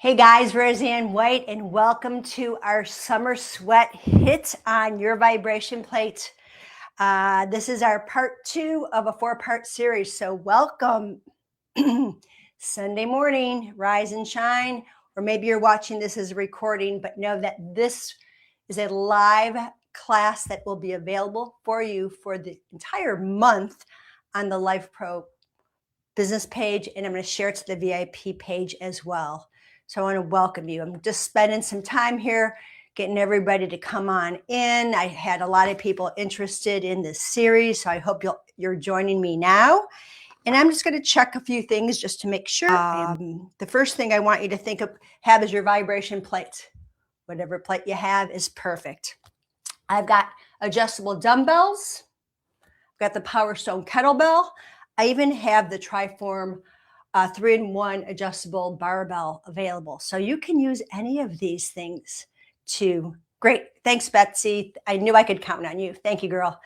Hey guys, Roseanne White, and welcome to our Summer Sweat HIIT on your vibration plate. This is our part 2 of a 4-part series, so welcome. Sunday morning, rise and shine, or maybe you're watching this as a recording, but know that this is a live class that will be available for you for the entire month on the Lifepro business page, and I'm going to share it to the VIP page as well. So I want to welcome you. I'm just spending some time here getting everybody to come on in. I had a lot of people interested in this series, so I hope you're joining me now. And I'm just going to check a few things just to make sure. The first thing I want you to have is your vibration plate. Whatever plate you have is perfect. I've got adjustable dumbbells. I've got the Power Stone kettlebell. I even have the Triform 3-in-1 adjustable barbell available. So you can use any of these things to, great, thanks Betsy. I knew I could count on you. Thank you, girl.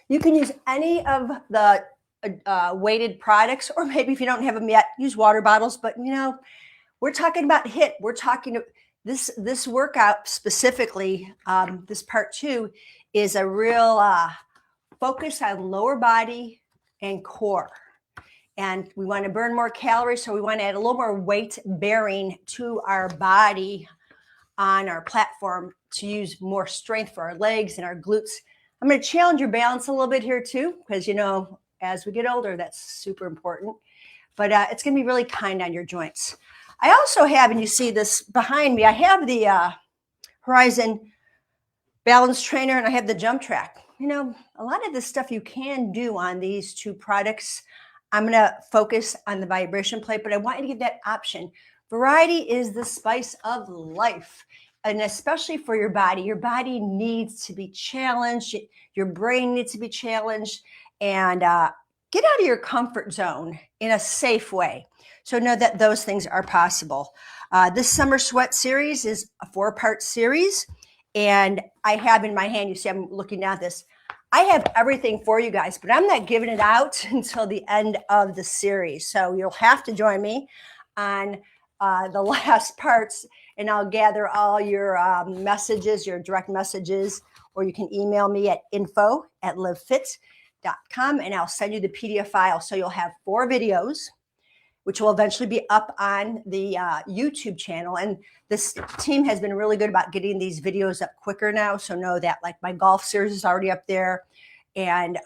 You can use any of the weighted products, or maybe if you don't have them yet, use water bottles. But you know, we're talking about HIIT. We're talking this workout specifically, this part 2 is a real focus on lower body and core. And we want to burn more calories, so we want to add a little more weight bearing to our body on our platform to use more strength for our legs and our glutes. I'm going to challenge your balance a little bit here too, because you know, as we get older, that's super important. But it's going to be really kind on your joints. I also have, and you see this behind me, I have the Horizon balance trainer and I have the jump track. You know, a lot of this stuff you can do on these two products. I'm going to focus on the vibration plate, but I want you to get that option. Variety is the spice of life, and especially for your body. Your body needs to be challenged. Your brain needs to be challenged, and get out of your comfort zone in a safe way. So know that those things are possible. This Summer Sweat series is a 4-part series, and I have in my hand, you see I'm looking down at this, I have everything for you guys, but I'm not giving it out until the end of the series. So you'll have to join me on the last parts, and I'll gather all your messages, your direct messages, or you can email me at info@livefit.com, and I'll send you the PDF file. So you'll have 4 videos, which will eventually be up on the YouTube channel. And this team has been really good about getting these videos up quicker now. So know that, like, my golf series is already up there, and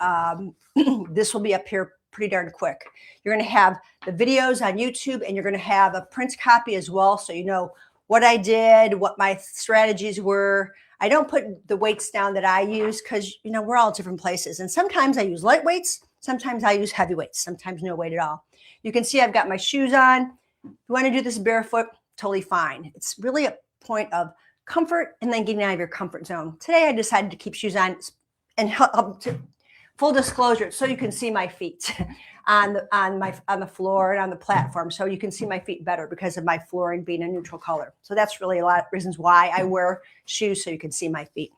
this will be up here pretty darn quick. You're going to have the videos on YouTube, and you're going to have a print copy as well, so you know what I did, what my strategies were. I don't put the weights down that I use because, you know, we're all different places. And sometimes I use light weights. Sometimes I use heavy weights. Sometimes no weight at all. You can see I've got my shoes on. If you want to do this barefoot, totally fine. It's really a point of comfort and then getting out of your comfort zone. Today I decided to keep shoes on and full disclosure, so you can see my feet on the floor and on the platform, so you can see my feet better because of my flooring being a neutral color. So that's really a lot of reasons why I wear shoes, so you can see my feet.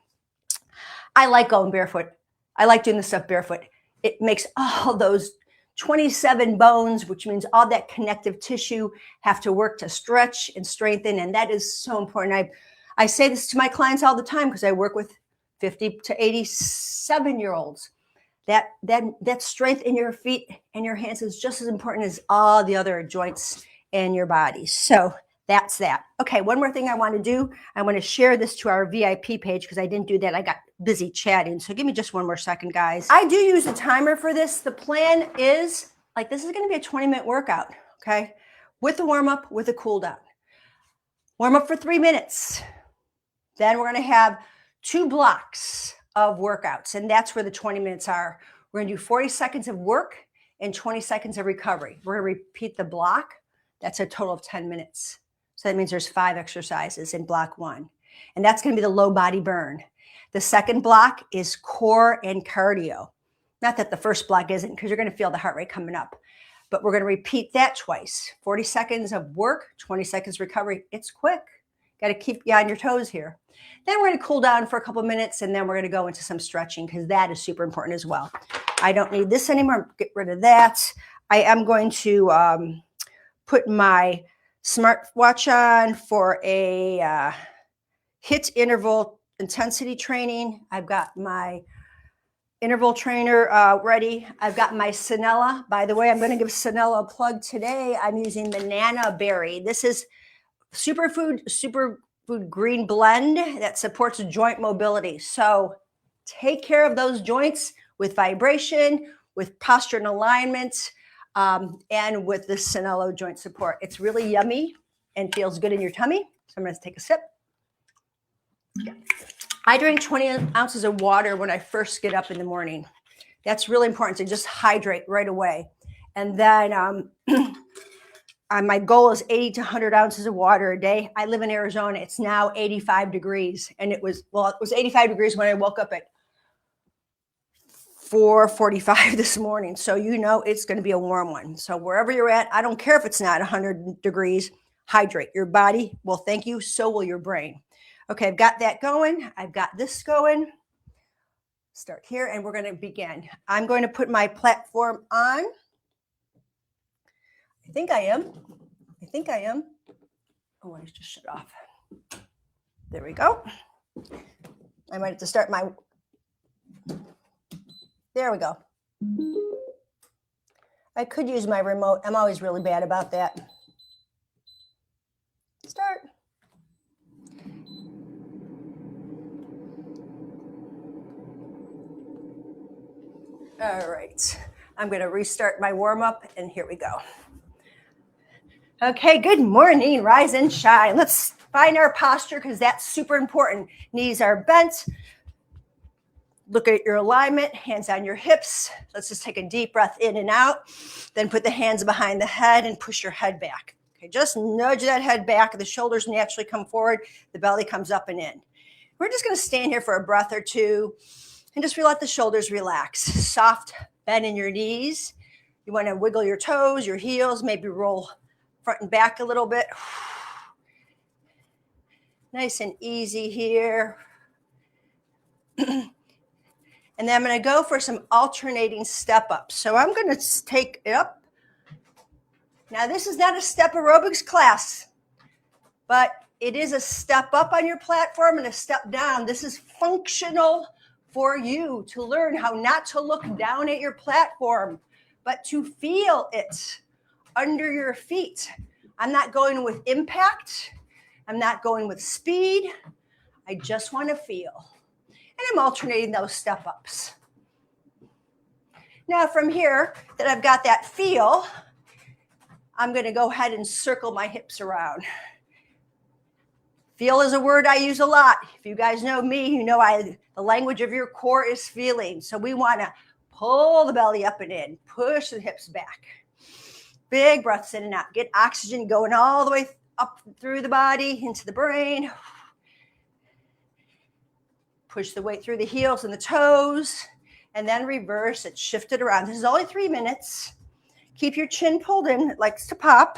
I like going barefoot. I like doing this stuff barefoot. It makes all those 27 bones, which means all that connective tissue, have to work to stretch and strengthen, and that is so important. I say this to my clients all the time because I work with 50 to 87-year-olds. That strength in your feet and your hands is just as important as all the other joints in your body. So that's that. Okay, one more thing I want to do. I want to share this to our VIP page because I didn't do that. I got busy chatting. So give me just one more second, guys. I do use a timer for this. The plan is, like, this is going to be a 20-minute workout, okay? With a warm-up, with a cool-down. Warm up for 3 minutes. Then we're going to have 2 blocks of workouts, and that's where the 20 minutes are. We're going to do 40 seconds of work and 20 seconds of recovery. We're going to repeat the block. That's a total of 10 minutes. So that means there's 5 exercises in block 1. And that's going to be the low body burn. The second block is core and cardio. Not that the first block isn't, because you're going to feel the heart rate coming up. But we're going to repeat that twice. 40 seconds of work, 20 seconds recovery. It's quick. Got to keep you on your toes here. Then we're going to cool down for a couple minutes, and then we're going to go into some stretching because that is super important as well. I don't need this anymore. Get rid of that. I am going to put my smartwatch on for a HIIT interval intensity training. I've got my interval trainer ready. I've got my Sinella. By the way, I'm going to give Sinella a plug today. I'm using the Nana Berry. This is superfood green blend that supports joint mobility. So take care of those joints with vibration, with posture and alignment, and with the Sinella joint support. It's really yummy and feels good in your tummy. So I'm going to take a sip. I drink 20 ounces of water when I first get up in the morning. That's really important to just hydrate right away. And then my goal is 80 to 100 ounces of water a day. I live in Arizona. It's now 85 degrees. And it was 85 degrees when I woke up at 4:45 this morning. So you know it's going to be a warm one. So wherever you're at, I don't care if it's not 100 degrees, hydrate. Your body will thank you. So will your brain. Okay, I've got that going. I've got this going. Start here and we're going to begin. I'm going to put my platform on. I think I am. Oh, I just shut off. There we go. I might have to start my, there we go. I could use my remote. I'm always really bad about that. Start. All right, I'm going to restart my warm-up, and here we go. Okay, good morning, rise and shine. Let's find our posture because that's super important. Knees are bent. Look at your alignment, hands on your hips. Let's just take a deep breath in and out. Then put the hands behind the head and push your head back. Okay, just nudge that head back. The shoulders naturally come forward. The belly comes up and in. We're just going to stand here for a breath or two. And just let the shoulders relax. Soft bend in your knees. You want to wiggle your toes, your heels, maybe roll front and back a little bit. Nice and easy here. And then I'm going to go for some alternating step ups. So I'm going to take it up. Now this is not a step aerobics class, but it is a step up on your platform and a step down. This is functional for you to learn how not to look down at your platform, but to feel it under your feet. I'm not going with impact. I'm not going with speed. I just want to feel. And I'm alternating those step ups. Now from here that I've got that feel, I'm going to go ahead and circle my hips around. Feel is a word I use a lot. If you guys know me, you know the language of your core is feeling. So we want to pull the belly up and in, push the hips back. Big breaths in and out. Get oxygen going all the way up through the body, into the brain. Push the weight through the heels and the toes, and then reverse it, shift it around. This is only 3 minutes. Keep your chin pulled in. It likes to pop.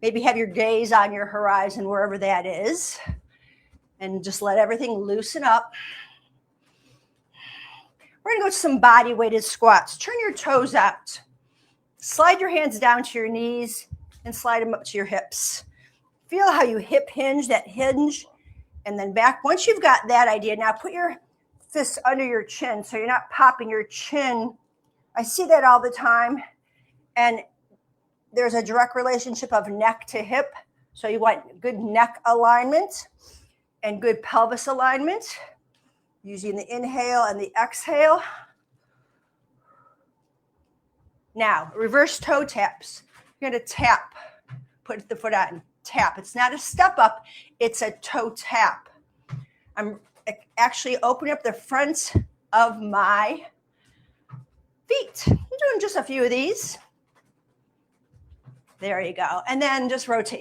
Maybe have your gaze on your horizon, wherever that is. And just let everything loosen up. We're going to go to some body-weighted squats. Turn your toes out. Slide your hands down to your knees and slide them up to your hips. Feel how you hip hinge, that hinge, and then back. Once you've got that idea, now put your fists under your chin so you're not popping your chin. I see that all the time. And there's a direct relationship of neck to hip. So you want good neck alignment and good pelvis alignment using the inhale and the exhale. Now, reverse toe taps. You're going to tap, put the foot on, tap. It's not a step up, it's a toe tap. I'm actually opening up the front of my feet. I'm doing just a few of these. There you go. And then just rotate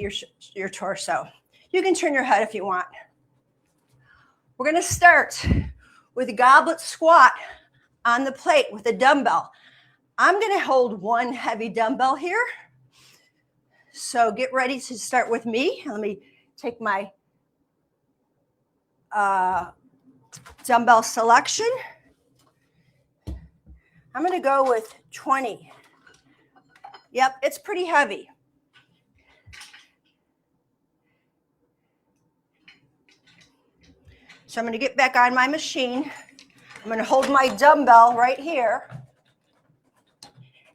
your torso. You can turn your head if you want. We're going to start with a goblet squat on the plate with a dumbbell. I'm going to hold one heavy dumbbell here. So get ready to start with me. Let me take my dumbbell selection. I'm going to go with 20. Yep, it's pretty heavy. So I'm going to get back on my machine. I'm going to hold my dumbbell right here.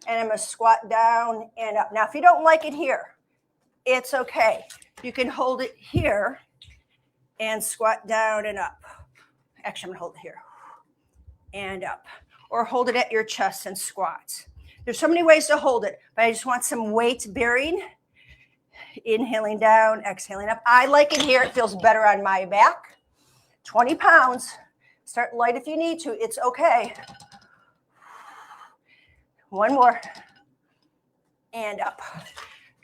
And I'm going to squat down and up. Now, if you don't like it here, it's okay. You can hold it here and squat down and up. Actually, I'm going to hold it here and up. Or hold it at your chest and squat. There's so many ways to hold it, but I just want some weight bearing. Inhaling down, exhaling up. I like it here. It feels better on my back. 20 pounds. Start light if you need to. It's okay. One more. And up.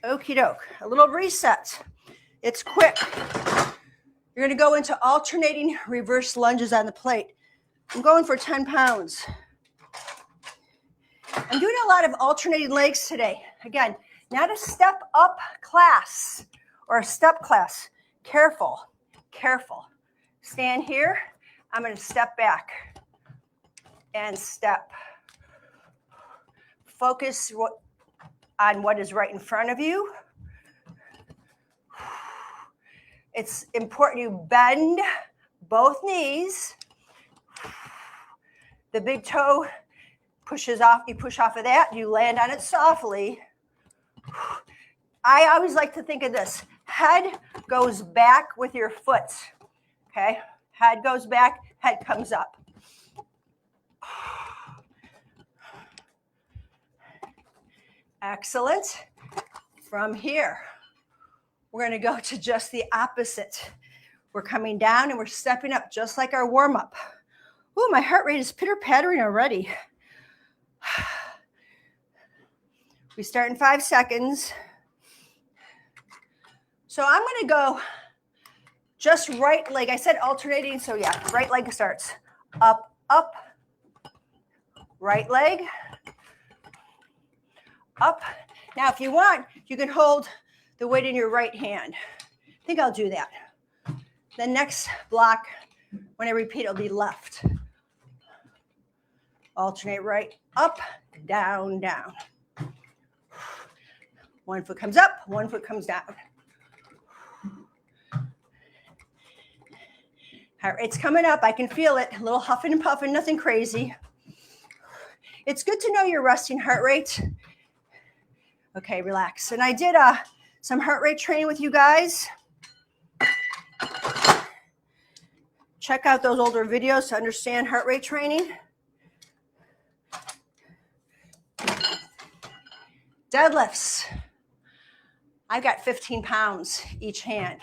Okie doke. A little reset. It's quick. You're going to go into alternating reverse lunges on the plate. I'm going for 10 pounds. I'm doing a lot of alternating legs today. Again, not a step up class or a step class. Careful, careful. Stand here. I'm going to step back and step. Focus on what is right in front of you. It's important you bend both knees. The big toe pushes off, you push off of that, you land on it softly. I always like to think of this. Head goes back with your foot, okay? Head goes back, head comes up. Excellent. From here, we're going to go to just the opposite. We're coming down and we're stepping up just like our warm-up. Ooh, my heart rate is pitter-pattering already. We start in 5 seconds. So I'm going to go just right leg. I said alternating, so yeah, right leg starts. Up, up, right leg, up. Now, if you want, you can hold the weight in your right hand. I think I'll do that. The next block, when I repeat, it'll be left. Alternate right, up, down, down. One foot comes up, one foot comes down. Heart rate's coming up. I can feel it. A little huffing and puffing, nothing crazy. It's good to know your resting heart rate. Okay, relax. And I did some heart rate training with you guys. Check out those older videos to understand heart rate training. Deadlifts. I've got 15 pounds each hand.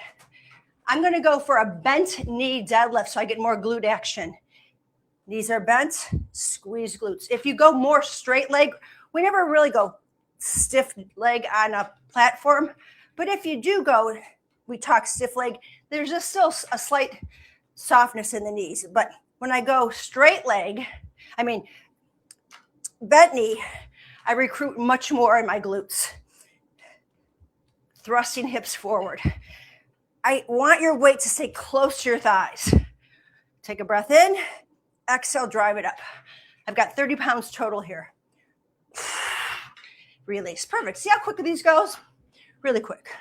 I'm going to go for a bent knee deadlift so I get more glute action. Knees are bent, squeeze glutes. If you go more straight leg, we never really go stiff leg on a platform. But if you do go, we talk stiff leg, there's just still a slight softness in the knees. But when I go straight leg, bent knee, I recruit much more in my glutes. Thrusting hips forward. I want your weight to stay close to your thighs. Take a breath in, exhale, drive it up. I've got 30 pounds total here. Release, perfect. See how quickly these goes? Really quick.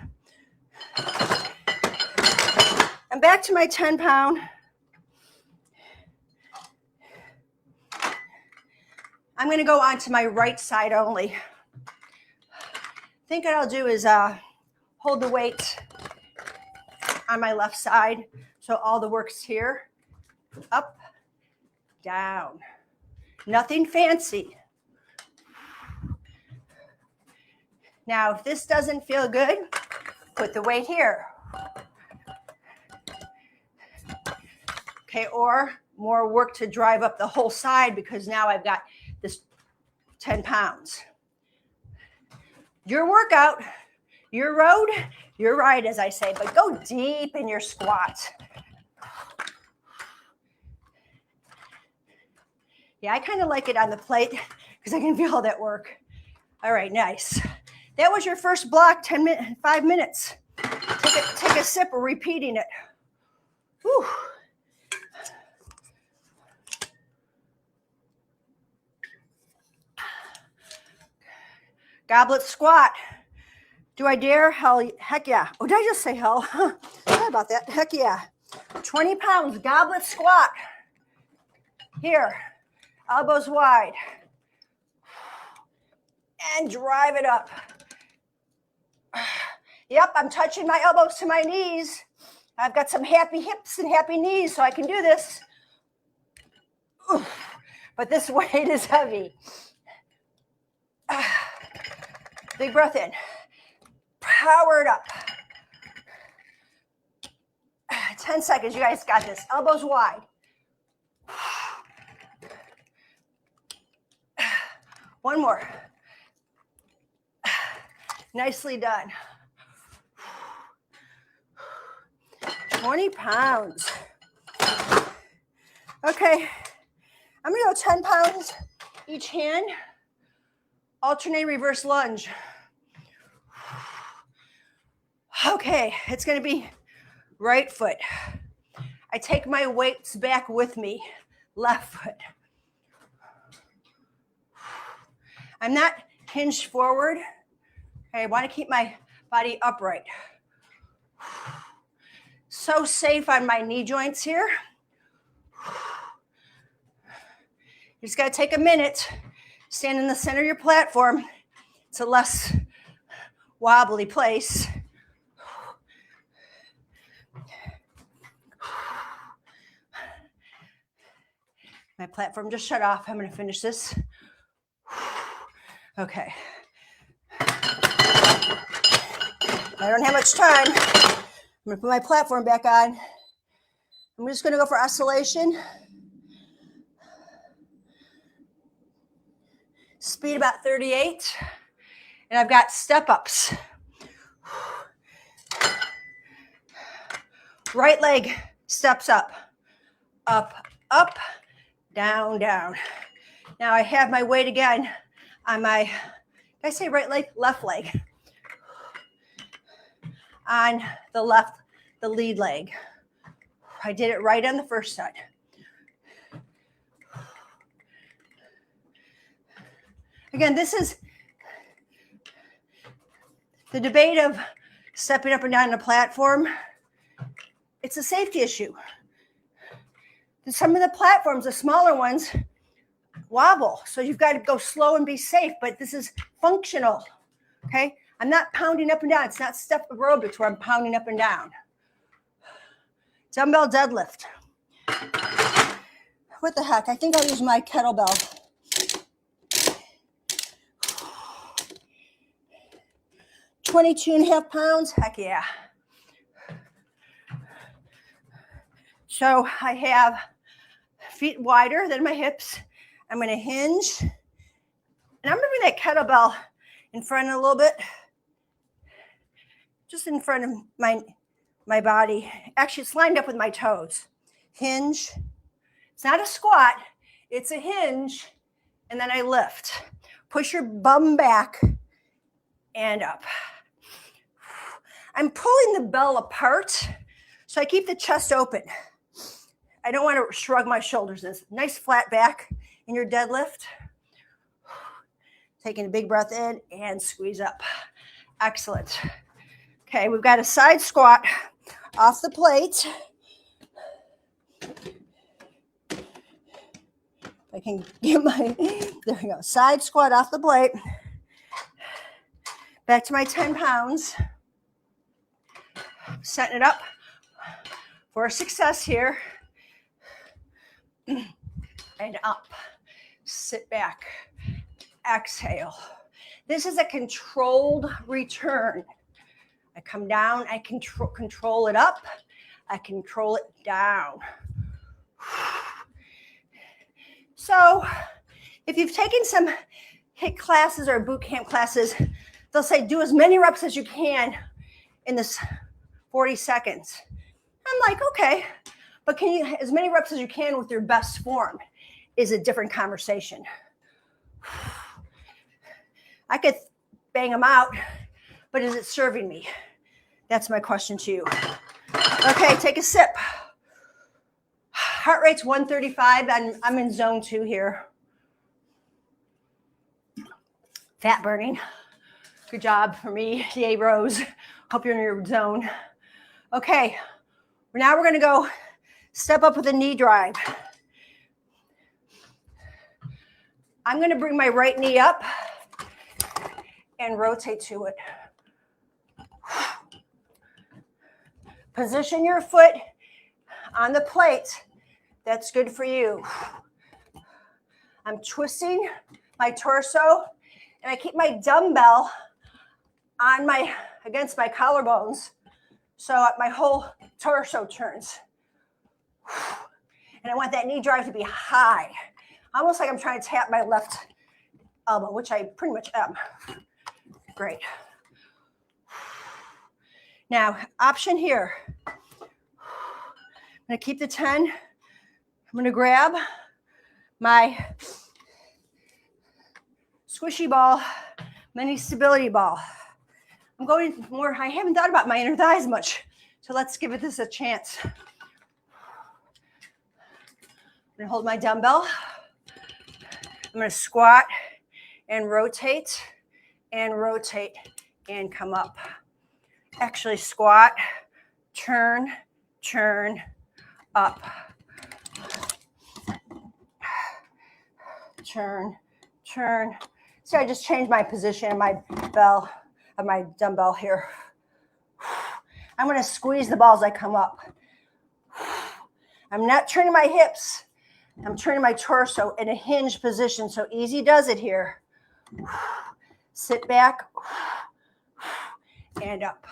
I'm back to my 10 pound. I'm gonna go on to my right side only. I think what I'll do is hold the weight on my left side. So all the work's here. Up, down. Nothing fancy. Now, if this doesn't feel good, put the weight here. Okay, or more work to drive up the whole side because now I've got this 10 pounds. Your workout, your road, your ride, as I say, but go deep in your squat. Yeah, I kind of like it on the plate because I can feel all that work. All right, nice. That was your first block, 5 minutes. Take a sip, we're repeating it. Whew. Goblet squat. Do I dare? Heck yeah. Oh, did I just say hell? Sorry about that. Heck yeah. 20 pounds, goblet squat. Here, elbows wide. And drive it up. Yep, I'm touching my elbows to my knees. I've got some happy hips and happy knees, so I can do this. Oof. But this weight is heavy. Big breath in. Power it up. 10 seconds, you guys got this. Elbows wide. One more. Nicely done. 20 pounds. Okay, I'm gonna go 10 pounds each hand. Alternate reverse lunge. Okay, it's gonna be right foot. I take my weights back with me. Left foot. I'm not hinged forward. Okay, I want to keep my body upright. So safe on my knee joints here. You just got to take a minute. Stand in the center of your platform. It's a less wobbly place. My platform just shut off. I'm going to finish this. Okay. I don't have much time. I'm going to put my platform back on. I'm just going to go for oscillation. Speed about 38. And I've got step ups. Right leg steps up. Up, up, down, down. Now I have my weight again on my, did I say right leg? Left leg. On the left, the lead leg. I did it right on the first side. Again, this is the debate of stepping up and down the platform. It's a safety issue. Some of the platforms, the smaller ones, wobble. So you've got to go slow and be safe, but this is functional, okay? I'm not pounding up and down. It's not step aerobics where I'm pounding up and down. Dumbbell deadlift. What the heck? I think I'll use my kettlebell. $22.5 pounds. Heck yeah. So I have feet wider than my hips. I'm going to hinge. And I'm going to bring that kettlebell in front a little bit. Just in front of my body. Actually, it's lined up with my toes. Hinge. It's not a squat. It's a hinge. And then I lift. Push your bum back and up. I'm pulling the bell apart, so I keep the chest open. I don't want to shrug my shoulders. This nice flat back in your deadlift. Taking a big breath in and squeeze up. Excellent. Okay, we've got a side squat off the plate. I can get my, there we go. Side squat off the plate. Back to my 10 pounds. Setting it up for success here. And up. Sit back. Exhale. This is a controlled return. I come down, I control it up, I control it down. So if you've taken some HIIT classes or boot camp classes, they'll say do as many reps as you can in this 40 seconds. I'm like, okay, but can you, as many reps as you can with your best form is a different conversation. I could bang them out, but is it serving me? That's my question to you. Okay, take a sip. Heart rate's 135. I'm in zone 2 here. Fat burning. Good job for me. Yay, Rose. Hope you're in your zone. Okay, Now we're going to go step up with a knee drive. I'm going to bring my right knee up and rotate to it. Position your foot on the plate. That's good for you. I'm twisting my torso, and I keep my dumbbell on against my collarbones, so my whole torso turns. And I want that knee drive to be high, almost like I'm trying to tap my left elbow, which I pretty much am. Great. Now, option here. I'm going to keep the 10. I'm going to grab my squishy ball, mini stability ball. I'm going more, I haven't thought about my inner thighs much, so let's give this a chance. I'm going to hold my dumbbell. I'm going to squat and rotate and come up. Actually squat, turn, up. Turn. So I just changed my position, my dumbbell here. I'm going to squeeze the ball as I come up. I'm not turning my hips. I'm turning my torso in a hinge position. So easy does it here. Sit back and up.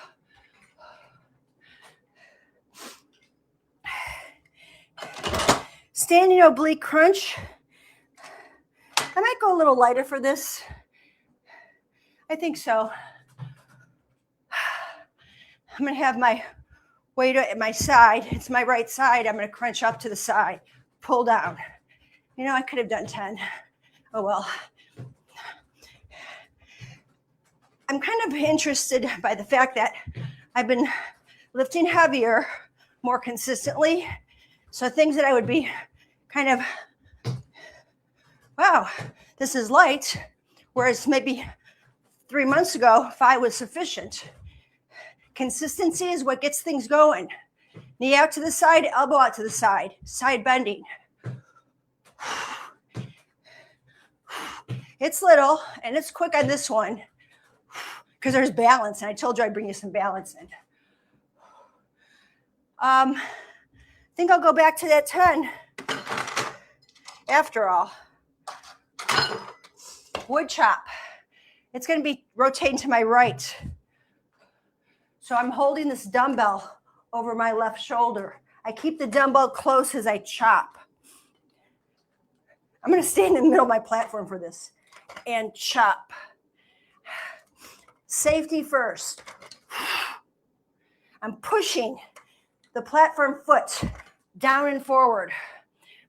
Standing oblique crunch. I might go a little lighter for this. I think so. I'm going to have my weight at my side. It's my right side. I'm going to crunch up to the side, pull down. You know, I could have done 10. Oh, well. I'm kind of interested by the fact that I've been lifting heavier more consistently. So things that I would be kind of, wow, this is light, whereas maybe 3 months ago, 5 was sufficient. Consistency is what gets things going. Knee out to the side, elbow out to the side, side bending. It's little and it's quick on this one because there's balance, and I told you I'd bring you some balance in. I think I'll go back to that 10 after all. Wood chop. It's going to be rotating to my right. So I'm holding this dumbbell over my left shoulder. I keep the dumbbell close as I chop. I'm going to stay in the middle of my platform for this and chop. Safety first. I'm pushing the platform foot down and forward.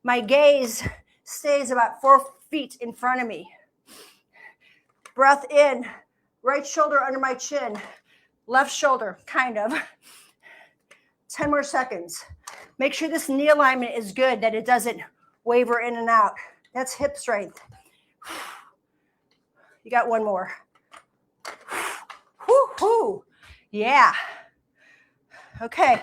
My gaze stays about 4 feet in front of me. Breath in, right shoulder under my chin, left shoulder, kind of. 10 more seconds. Make sure this knee alignment is good, that it doesn't waver in and out. That's hip strength. You got one more. Woo-hoo. Yeah. Okay.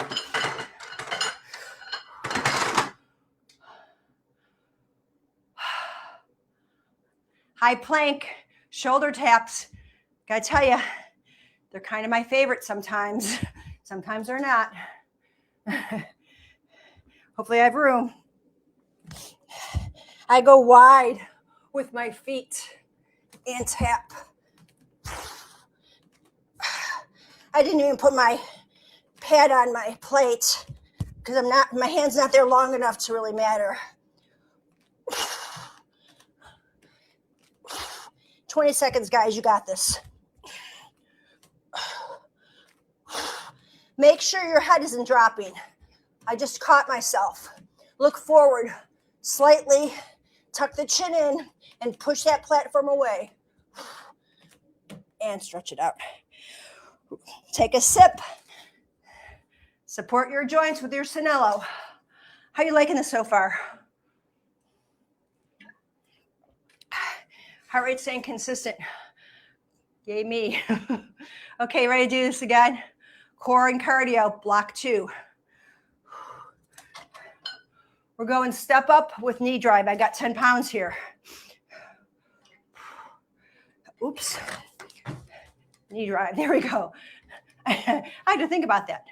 High plank, shoulder taps. Gotta tell you, they're kind of my favorite sometimes. Sometimes they're not. Hopefully I have room. I go wide with my feet and tap. I didn't even put my pad on my plate because my hand's not there long enough to really matter. 20 seconds, guys, you got this. Make sure your head isn't dropping. I just caught myself. Look forward slightly, tuck the chin in, and push that platform away. And stretch it out. Take a sip. Support your joints with your Sanello. How are you liking this so far? Heart rate staying consistent. Yay me. Okay, ready to do this again? Core and cardio, block 2. We're going step up with knee drive. I got 10 pounds here. Oops. Knee drive. There we go. I had to think about that.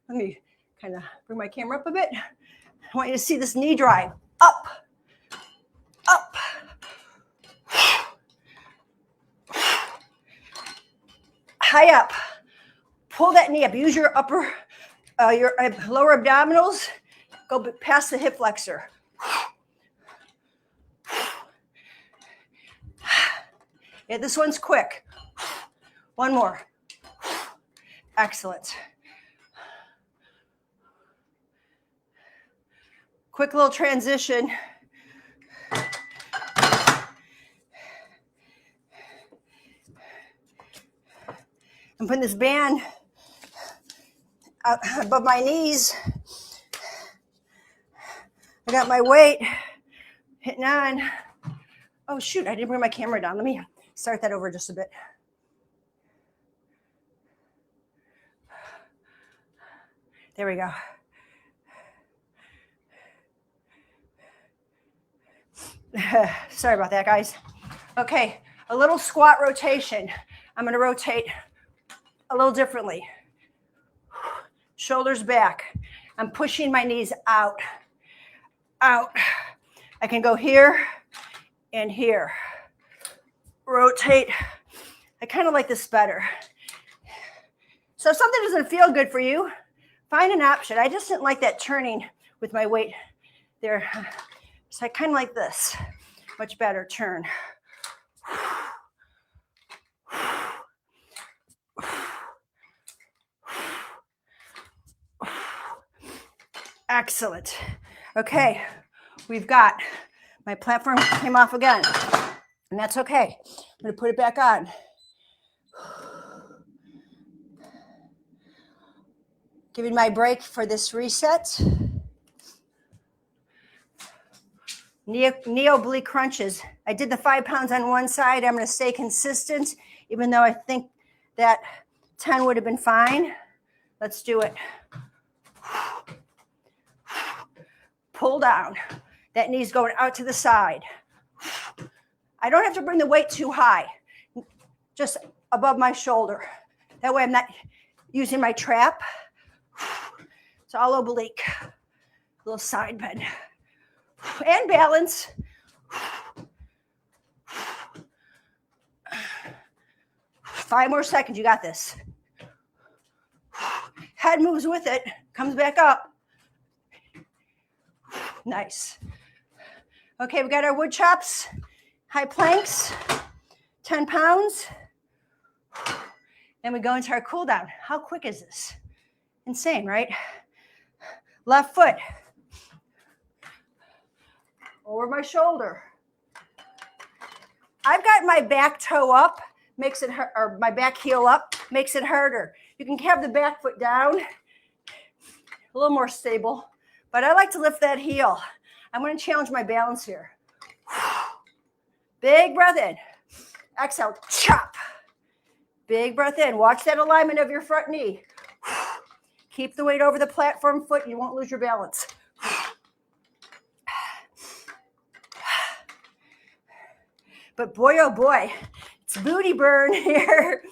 Let me kind of bring my camera up a bit. I want you to see this knee drive. Up. Up. High up. Pull that knee up. Use your your lower abdominals. Go past the hip flexor. Yeah, this one's quick. One more. Excellent. Quick little transition. I'm putting this band above my knees. I got my weight hitting on. Oh shoot, I didn't bring my camera down. Let me start that over just a bit. There we go. Sorry about that, guys. Okay, a little squat rotation. I'm going to rotate a little differently. Shoulders back. I'm pushing my knees out. Out. I can go here and here. Rotate. I kind of like this better. So if something doesn't feel good for you, find an option. I just didn't like that turning with my weight there. So I kind of like this. Much better turn. Excellent. Okay, we've got, my platform came off again, and that's okay. I'm going to put it back on. Giving my break for this reset. Knee oblique crunches. I did the 5 pounds on one side. I'm going to stay consistent, even though I think that 10 would have been fine. Let's do it. Pull down. That knee's going out to the side. I don't have to bring the weight too high, just above my shoulder. That way I'm not using my trap. It's all oblique. A little side bend. And balance. 5 more seconds. You got this. Head moves with it. Comes back up. Nice. Okay, we got our wood chops. High planks. 10 pounds. Then we go into our cool down. How quick is this? Insane, right? Left foot. Over my shoulder. I've got my back toe up, makes it hurt, or my back heel up, makes it harder. You can have the back foot down, a little more stable, but I like to lift that heel. I'm going to challenge my balance here. Big breath in. Exhale, chop. Big breath in. Watch that alignment of your front knee. Keep the weight over the platform foot. You won't lose your balance. But boy, oh boy, it's booty burn here.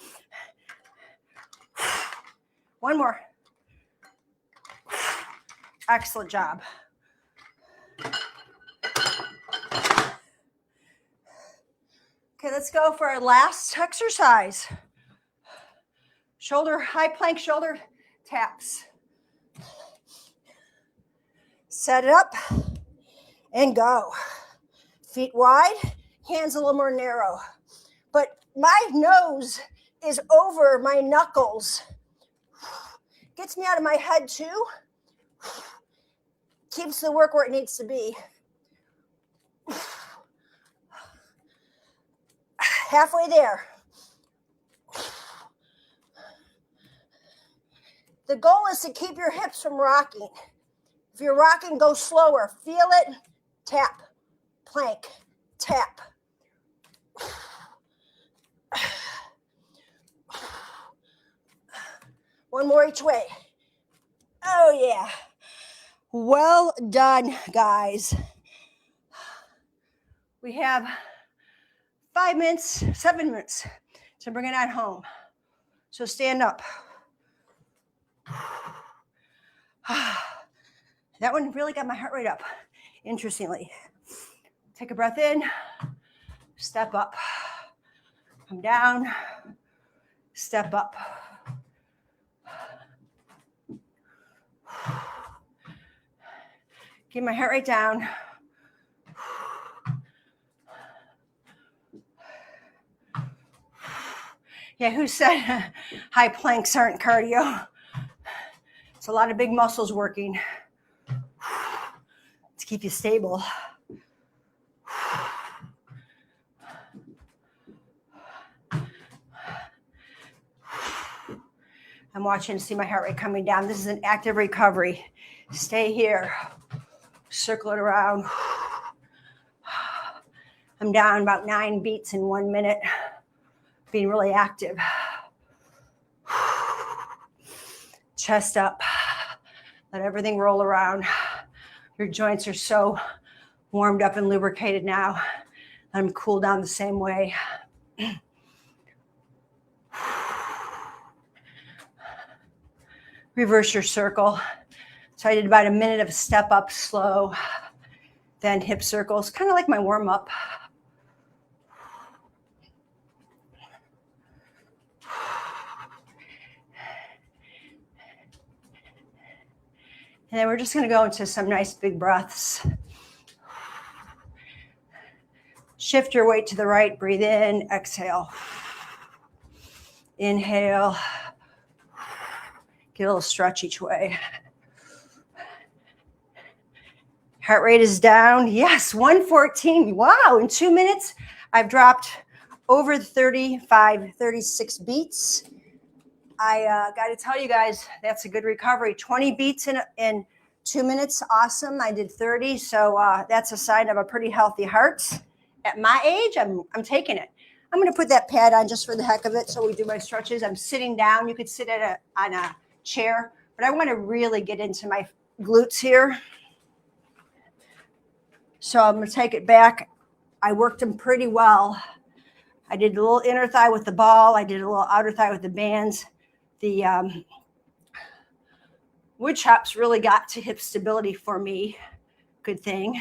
One more. Excellent job. Okay, let's go for our last exercise. Shoulder, high plank shoulder taps. Set it up and go. Feet wide, hands a little more narrow. But my nose is over my knuckles. Gets me out of my head too. Keeps the work where it needs to be. Halfway there. The goal is to keep your hips from rocking. If you're rocking, go slower. Feel it. Tap. Plank. Tap. One more each way. Oh, yeah. Well done, guys. We have 5 minutes, 7 minutes to bring it on home. So stand up. That one really got my heart rate up, interestingly. Take a breath in, step up. Come down, step up. Keep my heart rate down. Yeah, who said high planks aren't cardio? It's a lot of big muscles working to keep you stable. I'm watching to see my heart rate coming down. This is an active recovery. Stay here. Circle it around. I'm down about 9 beats in 1 minute. Being really active. Chest up. Let everything roll around. Your joints are so warmed up and lubricated now. Let them cool down the same way. Reverse your circle. So I did about a minute of step up slow, then hip circles, kind of like my warm up. And then we're just going to go into some nice big breaths. Shift your weight to the right, breathe in, exhale. Inhale. Get a little stretch each way. Heart rate is down. Yes, 114. Wow, in 2 minutes, I've dropped over 35, 36 beats. I got to tell you guys, that's a good recovery. 20 beats in 2 minutes, awesome. I did 30, so that's a sign of a pretty healthy heart. At my age, I'm taking it. I'm going to put that pad on just for the heck of it so we do my stretches. I'm sitting down. You could sit on a chair, but I want to really get into my glutes here. So I'm going to take it back. I worked them pretty well. I did a little inner thigh with the ball. I did a little outer thigh with the bands. The Woodchops really got to hip stability for me. Good thing.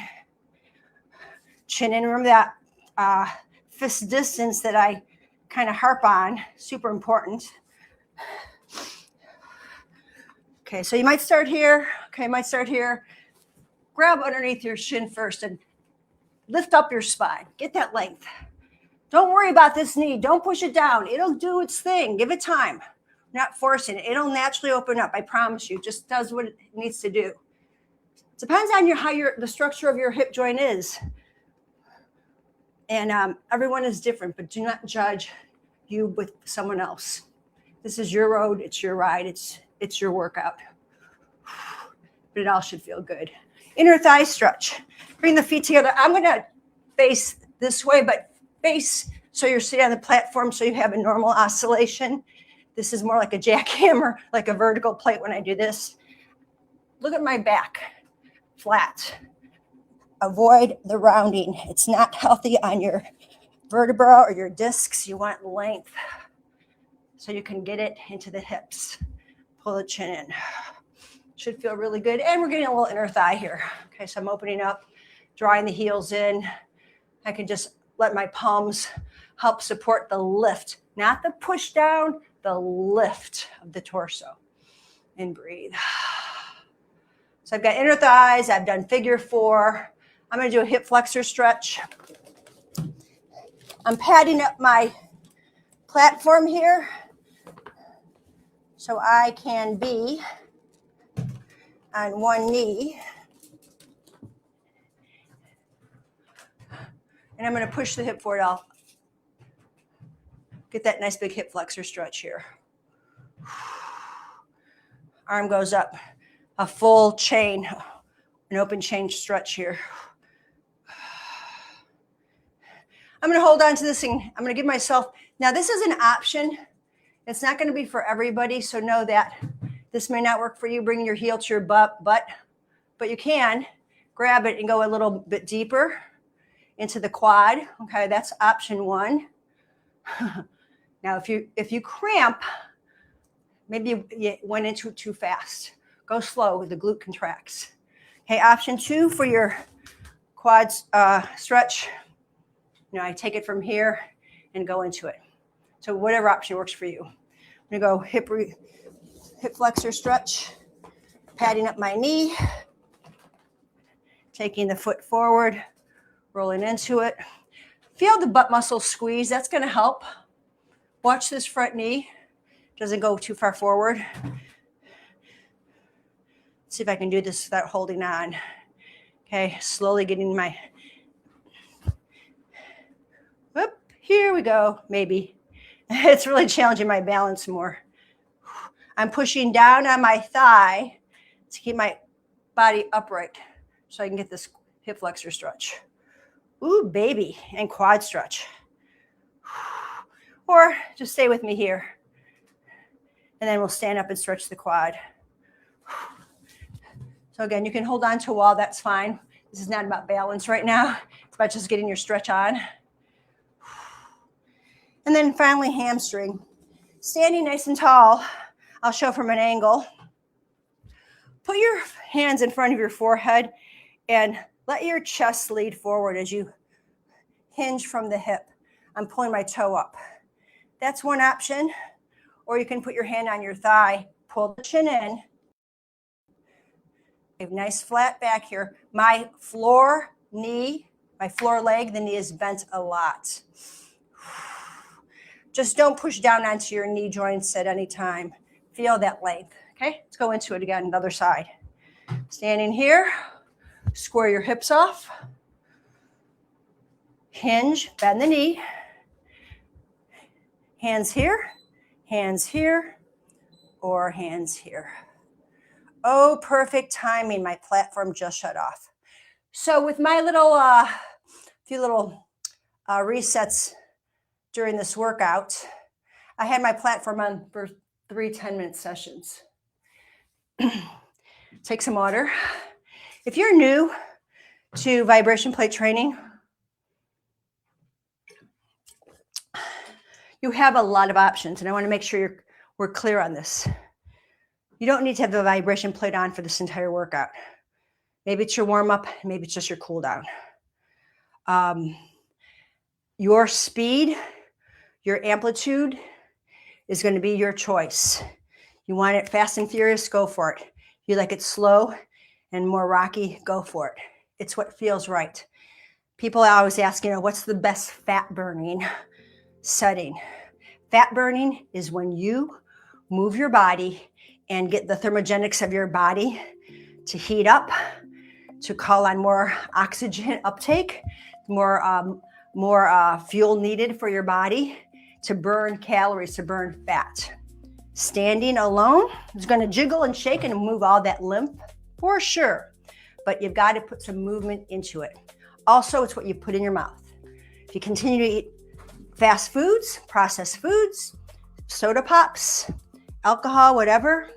Chin in. Remember that fist distance that I kind of harp on. Super important. Okay, so you might start here. Okay, you might start here. Grab underneath your shin first and lift up your spine. Get that length. Don't worry about this knee. Don't push it down. It'll do its thing. Give it time. Not forcing it. It'll naturally open up. I promise you. It just does what it needs to do. It depends on the structure of your hip joint is. And everyone is different, but do not judge you with someone else. This is your road. It's your ride. It's your workout. But it all should feel good. Inner thigh stretch. Bring the feet together. I'm going to face this way, but face so you're sitting on the platform so you have a normal oscillation. This is more like a jackhammer, like a vertical plate when I do this. Look at my back. Flat. Avoid the rounding. It's not healthy on your vertebra or your discs. You want length so you can get it into the hips. Pull the chin in. Should feel really good. And we're getting a little inner thigh here. Okay, so I'm opening up, drawing the heels in. I can just let my palms help support the lift, not the push down, the lift of the torso. And breathe. So I've got inner thighs. I've done figure 4. I'm going to do a hip flexor stretch. I'm padding up my platform here so I can be on one knee. And I'm going to push the hip forward. I'll get that nice big hip flexor stretch here. Arm goes up. A full chain, an open chain stretch here. I'm going to hold on to this thing. I'm going to give myself, now this is an option. It's not going to be for everybody, so know that this may not work for you. Bring your heel to your butt, but you can grab it and go a little bit deeper into the quad. Okay, that's option one. Now, if you cramp, maybe you went into it too fast. Go slow, the glute contracts. Okay, option two for your quads stretch. I take it from here and go into it. So whatever option works for you. I'm gonna go hip flexor stretch, patting up my knee, taking the foot forward, rolling into it. Feel the butt muscle squeeze, that's gonna help. Watch this front knee, doesn't go too far forward. Let's see if I can do this without holding on. Okay, slowly getting my, whoop, here we go, maybe. It's really challenging my balance more. I'm pushing down on my thigh to keep my body upright so I can get this hip flexor stretch. Ooh, baby, and quad stretch. Or just stay with me here. And then we'll stand up and stretch the quad. So again, you can hold on to a wall, that's fine. This is not about balance right now. It's about just getting your stretch on. And then finally, hamstring. Standing nice and tall, I'll show from an angle. Put your hands in front of your forehead and let your chest lead forward as you hinge from the hip. I'm pulling my toe up. That's one option. Or you can put your hand on your thigh, pull the chin in. A nice flat back here. My floor knee, my floor leg, the knee is bent a lot. Just don't push down onto your knee joints at any time. Feel that length. Okay, let's go into it again, another side. Standing here, square your hips off. Hinge, bend the knee. Hands here, or hands here. Oh, perfect timing. My platform just shut off. So with my little, few little resets during this workout, I had my platform on for 3 10-minute sessions. Take some water. If you're new to vibration plate training, you have a lot of options, and I want to make sure we're clear on this. You don't need to have the vibration plate on for this entire workout. Maybe it's your warm-up, maybe it's just your cool down. Your speed, your amplitude is going to be your choice. You want it fast and furious, go for it. You like it slow and more rocky, go for it. It's what feels right. People always ask, what's the best fat burning setting? Fat burning is when you move your body and get the thermogenics of your body to heat up, to call on more oxygen uptake, more fuel needed for your body to burn calories, to burn fat. Standing alone is going to jiggle and shake and move all that lymph for sure, but you've got to put some movement into it. Also, it's what you put in your mouth. If you continue to eat fast foods, processed foods, soda pops, alcohol, whatever,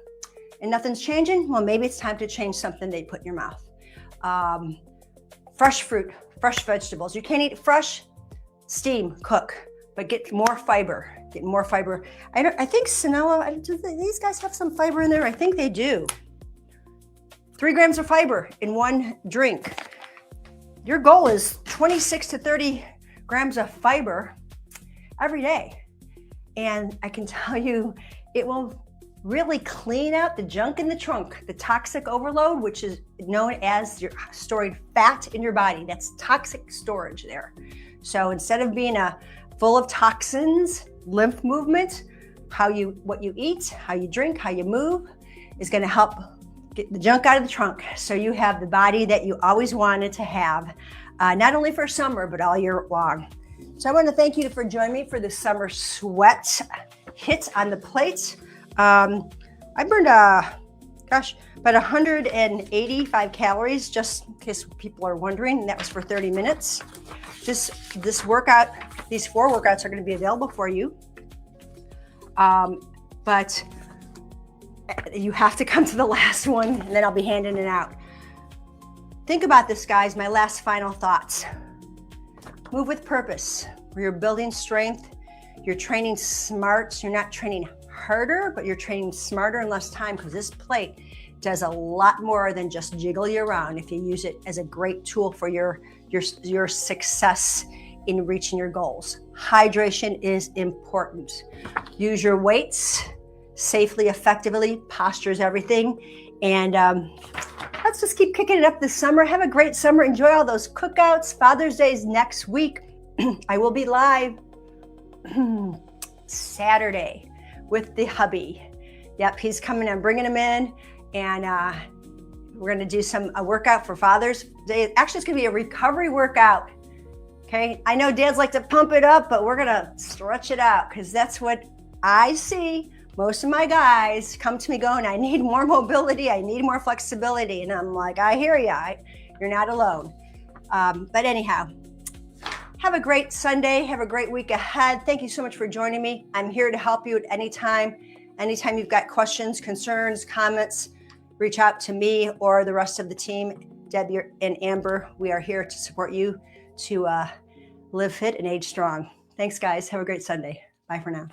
and nothing's changing, well, maybe it's time to change something they put in your mouth. Fresh fruit, fresh vegetables. You can't eat fresh, steam, cook, but get more fiber. Get more fiber. I think Sinella, do these guys have some fiber in there? I think they do. 3 grams of fiber in one drink. Your goal is 26 to 30 grams of fiber every day. And I can tell you, it will really clean out the junk in the trunk, the toxic overload, which is known as your stored fat in your body. That's toxic storage there. So instead of being full of toxins, lymph movement, what you eat, how you drink, how you move is going to help get the junk out of the trunk. So you have the body that you always wanted to have, not only for summer, but all year long. So I want to thank you for joining me for the summer sweat hit on the plate. I burned, about 185 calories, just in case people are wondering, and that was for 30 minutes. This workout, these 4 workouts are going to be available for you. But you have to come to the last one, and then I'll be handing it out. Think about this, guys. My last final thoughts. Move with purpose. Where you're building strength, you're training smart. You're not training harder, but you're training smarter in less time, because this plate does a lot more than just jiggle you around if you use it as a great tool for your success in reaching your goals. Hydration is important. Use your weights safely, effectively. Posture is everything. And let's just keep kicking it up this summer. Have a great summer. Enjoy all those cookouts. Father's Day is next week. I will be live Saturday with the hubby. Yep, he's coming. I'm bringing him in, and we're going to do a workout for Father's Day. Actually, it's going to be a recovery workout. Okay, I know dads like to pump it up, but we're going to stretch it out, because that's what I see. Most of my guys come to me going, I need more mobility, I need more flexibility. And I'm like, I hear you, you're not alone. But anyhow, have a great Sunday, have a great week ahead. Thank you so much for joining me. I'm here to help you at any time. Anytime you've got questions, concerns, comments, reach out to me or the rest of the team, Debbie and Amber. We are here to support you to live fit and age strong. Thanks, guys. Have a great Sunday. Bye for now.